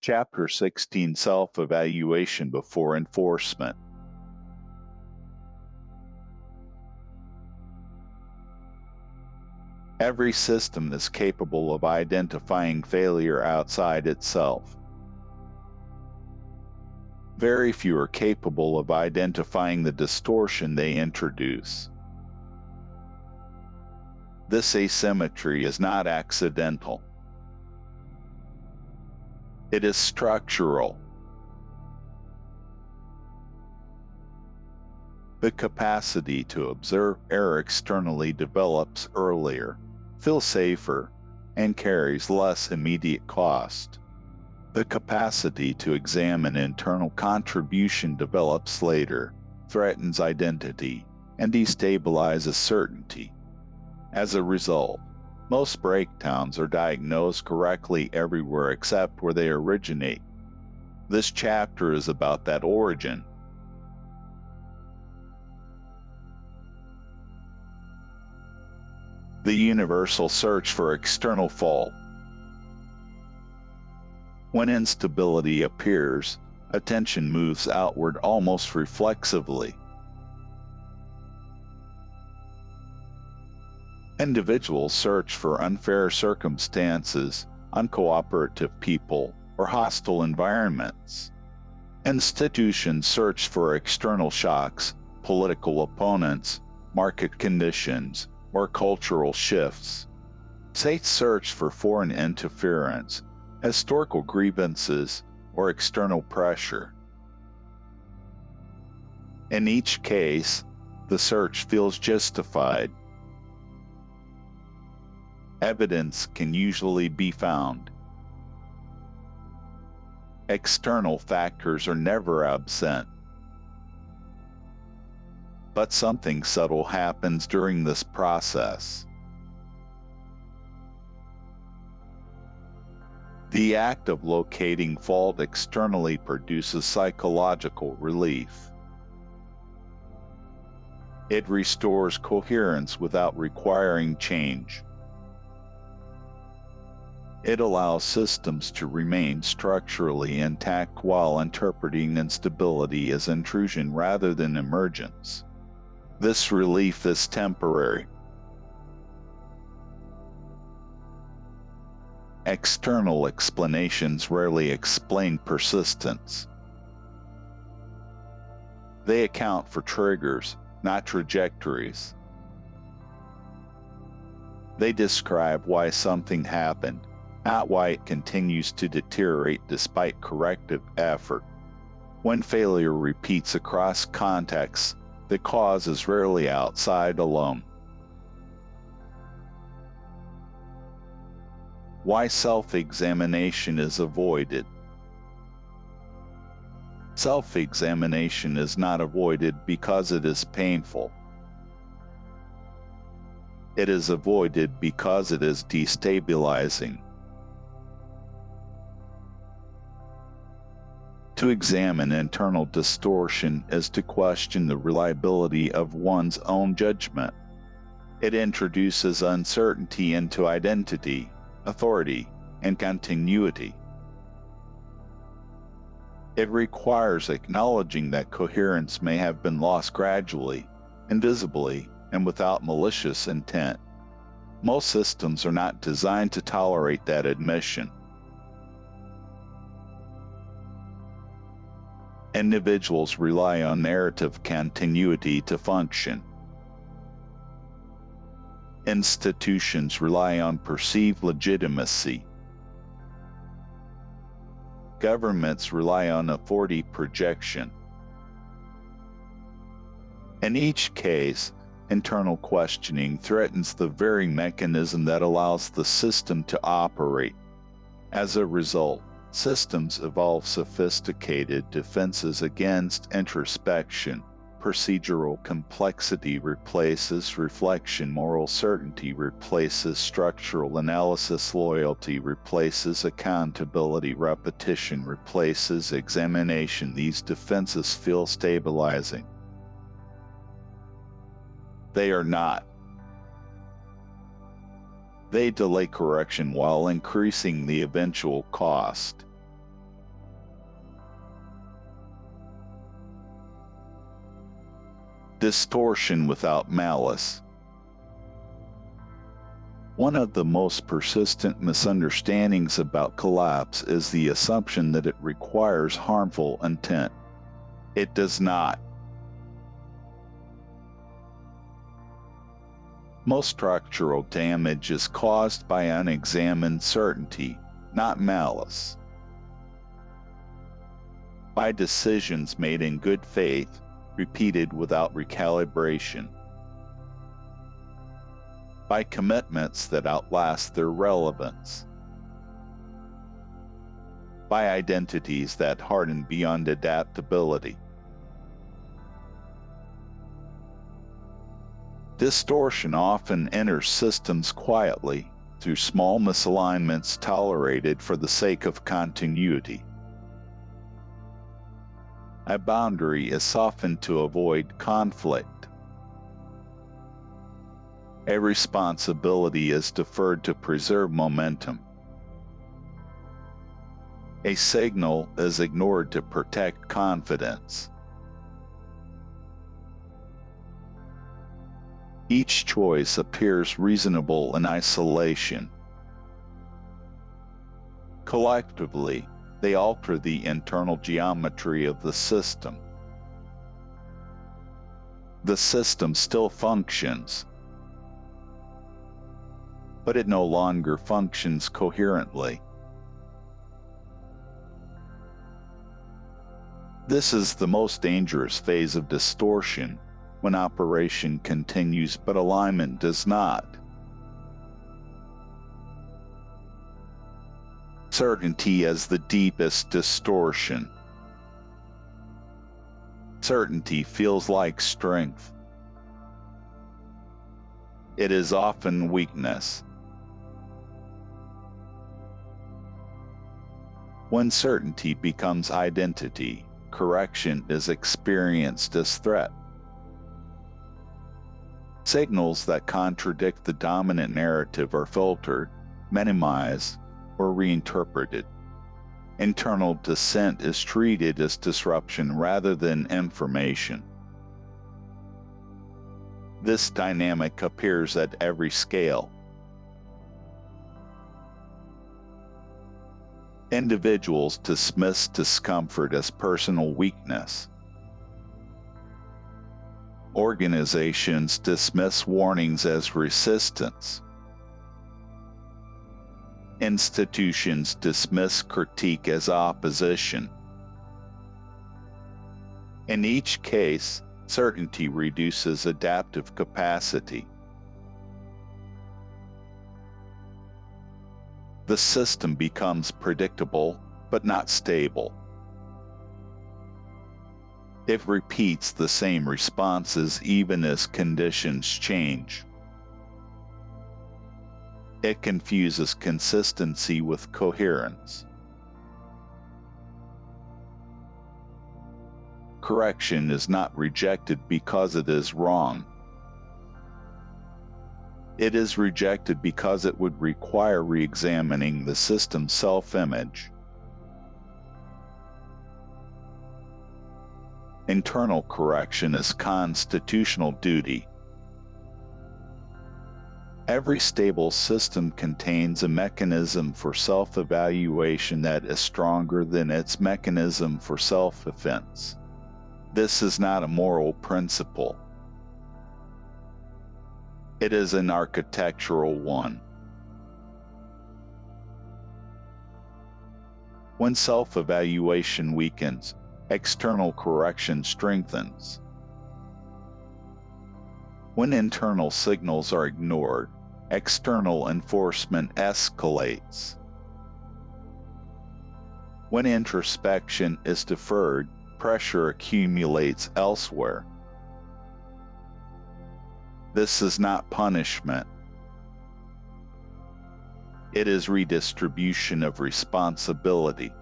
Chapter 16 Self-Evaluation Before Enforcement. Every system is capable of identifying failure outside itself. Very few are capable of identifying the distortion they introduce. This asymmetry is not accidental. It is structural. The capacity to observe error externally develops earlier, feels safer, and carries less immediate cost. The capacity to examine internal contribution develops later, threatens identity, and destabilizes certainty. As a result, most breakdowns are diagnosed correctly everywhere except where they originate. This chapter is about that origin. The universal search for external fault. When instability appears, attention moves outward almost reflexively. Individuals search for unfair circumstances, uncooperative people, or hostile environments. Institutions search for external shocks, political opponents, market conditions, or cultural shifts. States search for foreign interference, historical grievances, or external pressure. In each case, the search feels justified. Evidence can usually be found. External factors are never absent. But something subtle happens during this process. The act of locating fault externally produces psychological relief. It restores coherence without requiring change. It allows systems to remain structurally intact while interpreting instability as intrusion rather than emergence. This relief is temporary. External explanations rarely explain persistence. They account for triggers, not trajectories. They describe why something happened, not why it continues to deteriorate despite corrective effort. When failure repeats across contexts, the cause is rarely outside alone. Why self-examination is avoided. Self-examination is not avoided because it is painful. It is avoided because it is destabilizing. To examine internal distortion is to question the reliability of one's own judgment. It introduces uncertainty into identity, authority, and continuity. It requires acknowledging that coherence may have been lost gradually, invisibly, and without malicious intent. Most systems are not designed to tolerate that admission. Individuals rely on narrative continuity to function. Institutions rely on perceived legitimacy. Governments rely on authority projection. In each case, internal questioning threatens the very mechanism that allows the system to operate. As a result, systems evolve sophisticated defenses against introspection. Procedural complexity replaces reflection, moral certainty replaces structural analysis, loyalty replaces accountability, repetition replaces examination. These defenses feel stabilizing. They are not. They delay correction while increasing the eventual cost. Distortion without malice. One of the most persistent misunderstandings about collapse is the assumption that it requires harmful intent. It does not. Most structural damage is caused by unexamined certainty, not malice. By decisions made in good faith, repeated without recalibration. By commitments that outlast their relevance. By identities that harden beyond adaptability. Distortion often enters systems quietly, through small misalignments tolerated for the sake of continuity. A boundary is softened to avoid conflict. A responsibility is deferred to preserve momentum. A signal is ignored to protect confidence. Each choice appears reasonable in isolation. Collectively, they alter the internal geometry of the system. The system still functions, but it no longer functions coherently. This is the most dangerous phase of distortion, when operation continues but alignment does not. Certainty as the deepest distortion. Certainty feels like strength. It is often weakness. When certainty becomes identity, correction is experienced as threat. Signals that contradict the dominant narrative are filtered, minimized, or reinterpreted. Internal dissent is treated as disruption rather than information. This dynamic appears at every scale. Individuals dismiss discomfort as personal weakness. Organizations dismiss warnings as resistance. Institutions dismiss critique as opposition. In each case, certainty reduces adaptive capacity. The system becomes predictable, but not stable. It repeats the same responses even as conditions change. It confuses consistency with coherence. Correction is not rejected because it is wrong. It is rejected because it would require re-examining the system's self-image. Internal correction is constitutional duty. Every stable system contains a mechanism for self-evaluation that is stronger than its mechanism for self-defense. This is not a moral principle. It is an architectural one. When self-evaluation weakens, external correction strengthens. When internal signals are ignored, external enforcement escalates. When introspection is deferred, pressure accumulates elsewhere. This is not punishment. It is redistribution of responsibility.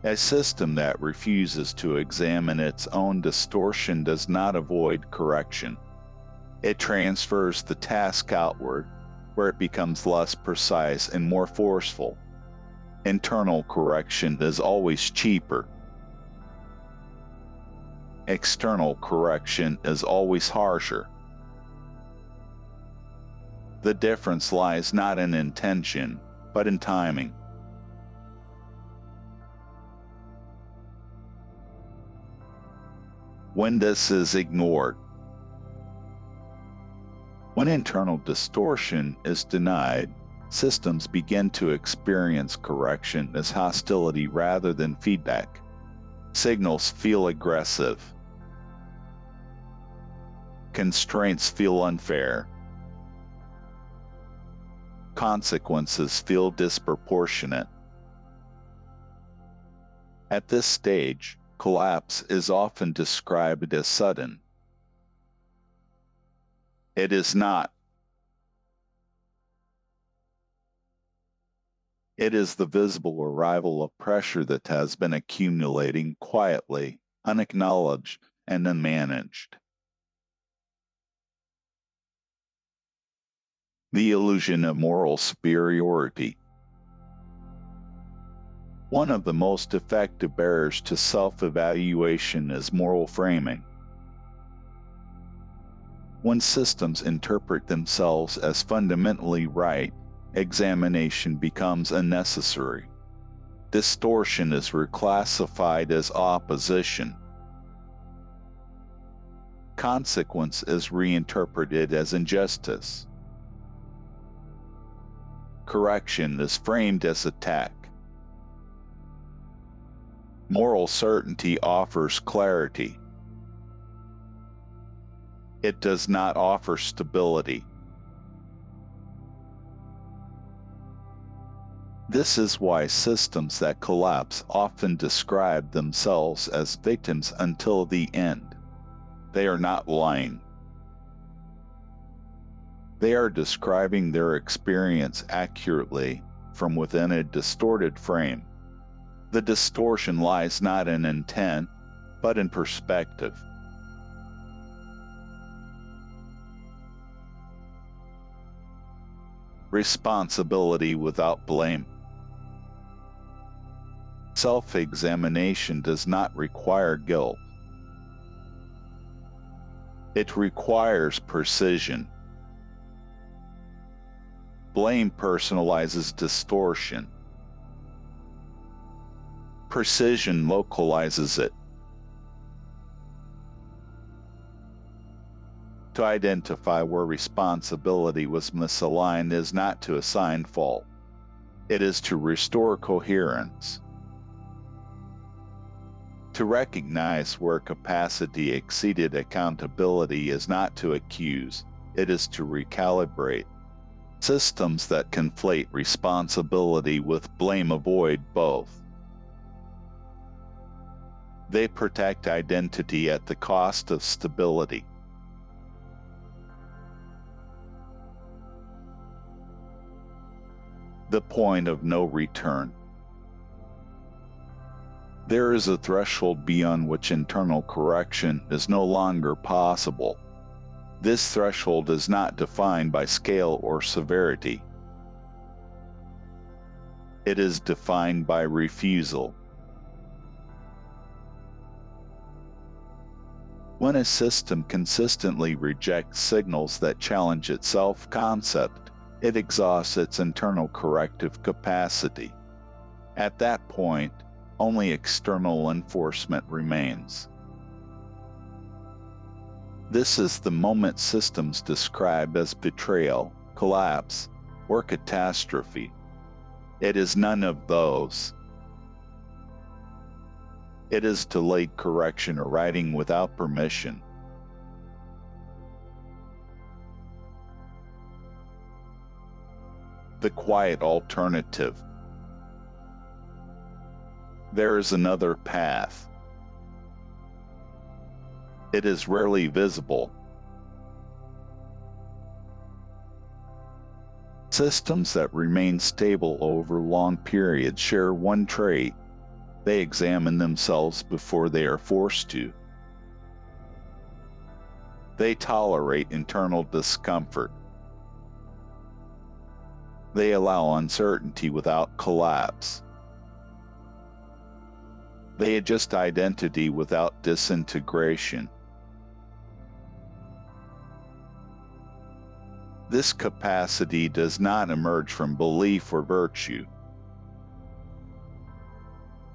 A system that refuses to examine its own distortion does not avoid correction. It transfers the task outward, where it becomes less precise and more forceful. Internal correction is always cheaper. External correction is always harsher. The difference lies not in intention, but in timing. When this is ignored, when internal distortion is denied, systems begin to experience correction as hostility rather than feedback. Signals feel aggressive. Constraints feel unfair. Consequences feel disproportionate. At this stage, collapse is often described as sudden. It is not. It is the visible arrival of pressure that has been accumulating quietly, unacknowledged, and unmanaged. The illusion of moral superiority. One of the most effective barriers to self-evaluation is moral framing. When systems interpret themselves as fundamentally right, examination becomes unnecessary. Distortion is reclassified as opposition. Consequence is reinterpreted as injustice. Correction is framed as attack. Moral certainty offers clarity. It does not offer stability. This is why systems that collapse often describe themselves as victims until the end. They are not lying. They are describing their experience accurately from within a distorted frame. The distortion lies not in intent, but in perspective. Responsibility without blame. Self-examination does not require guilt. It requires precision. Blame personalizes distortion. Precision localizes it. To identify where responsibility was misaligned is not to assign fault. It is to restore coherence. To recognize where capacity exceeded accountability is not to accuse, it is to recalibrate. Systems that conflate responsibility with blame avoid both. They protect identity at the cost of stability. The point of no return. There is a threshold beyond which internal correction is no longer possible. This threshold is not defined by scale or severity. It is defined by refusal. When a system consistently rejects signals that challenge its self-concept, it exhausts its internal corrective capacity. At that point, only external enforcement remains. This is the moment systems describe as betrayal, collapse, or catastrophe. It is none of those. It is delayed correction arriving without permission. The quiet alternative. There is another path. It is rarely visible. Systems that remain stable over long periods share one trait. They examine themselves before they are forced to. They tolerate internal discomfort. They allow uncertainty without collapse. They adjust identity without disintegration. This capacity does not emerge from belief or virtue.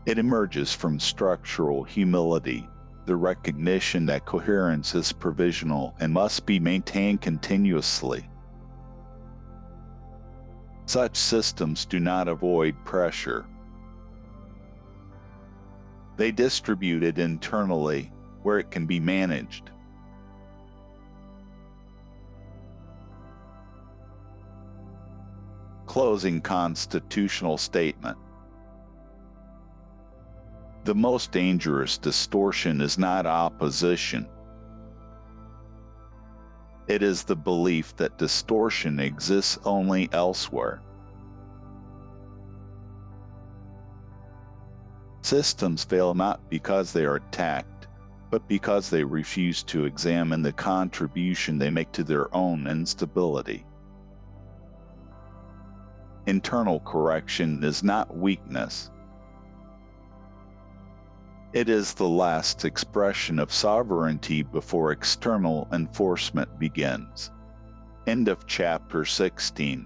It emerges from structural humility, the recognition that coherence is provisional and must be maintained continuously. Such systems do not avoid pressure. They distribute it internally where it can be managed. Closing constitutional statement. The most dangerous distortion is not opposition. It is the belief that distortion exists only elsewhere. Systems fail not because they are attacked, but because they refuse to examine the contribution they make to their own instability. Internal correction is not weakness. It is the last expression of sovereignty before external enforcement begins. End of chapter 16.